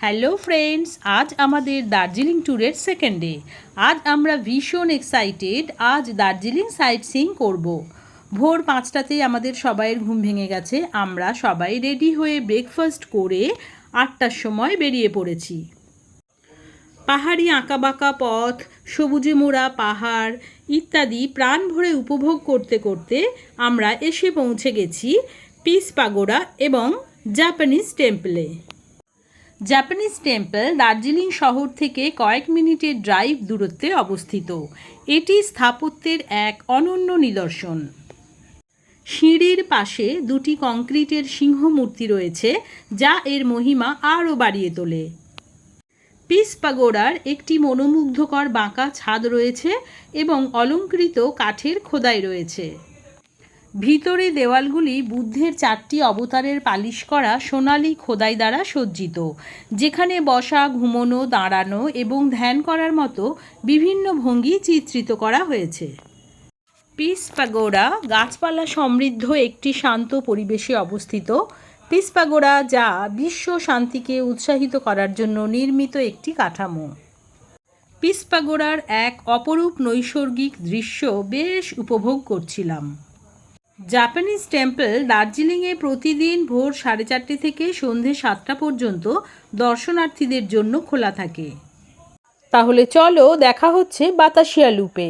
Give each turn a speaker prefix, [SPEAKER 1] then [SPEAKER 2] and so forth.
[SPEAKER 1] Hello friends, আজ আমাদের দার্জিলিং ট্যুরের সেকেন্ড ডে। আজ আমরা ভীষণ এক্সাইটেড। আজ দার্জিলিং সাইট সিইং করব। ভোর 5টাতেই আমাদের সবাইয়ের ঘুম ভেঙে গেছে। আমরা সবাই রেডি হয়ে ব্রেকফাস্ট করে 8টার সময় বেরিয়ে পড়েছি। পাহাড়ি আঁকাবাঁকা পথ, সবুজে মোড়া পাহাড় ইত্যাদি প্রাণ ভরে উপভোগ করতে করতে আমরা এসে পৌঁছে গেছি পিস পাগোড়া এবং জাপানিজ টেম্পলে। জাপানিজ টেম্পল দার্জিলিং শহর থেকে কয়েক মিনিটের ড্রাইভ দূরত্বে অবস্থিত। এটি স্থাপত্যের এক অনন্য নিদর্শন। সিঁড়ির পাশে দুটি কংক্রিটের সিংহ মূর্তি রয়েছে, যা এর মহিমা আরও বাড়িয়ে তোলে। পিস পাগোড়ার একটি মনোমুগ্ধকর বাঁকা ছাদ রয়েছে এবং অলংকৃত কাঠের খোদাই রয়েছে। ভিতরে দেওয়ালগুলি বুদ্ধের 4টি অবতারের পালিশ করা সোনালি খোদাই দ্বারা সজ্জিত, যেখানে বসা, ঘুমোনো, দাঁড়ানো এবং ধ্যান করার মতো বিভিন্ন ভঙ্গি চিত্রিত করা হয়েছে। পিস পাগোড়া গাছপালা সমৃদ্ধ একটি শান্ত পরিবেশে অবস্থিত। পিস পাগোড়া যা বিশ্ব শান্তিকে উৎসাহিত করার জন্য নির্মিত একটি কাঠামো। পিস পাগোড়ার এক অপরূপ নৈসর্গিক দৃশ্য বেশ উপভোগ করছিলাম। জাপানিজ টেম্পল দার্জিলিংয়ে প্রতিদিন ভোর 4:30 থেকে সন্ধে 7টা পর্যন্ত দর্শনার্থীদের জন্য খোলা থাকে। তাহলে চলো, দেখা হচ্ছে বাতাসিয়া লুপে।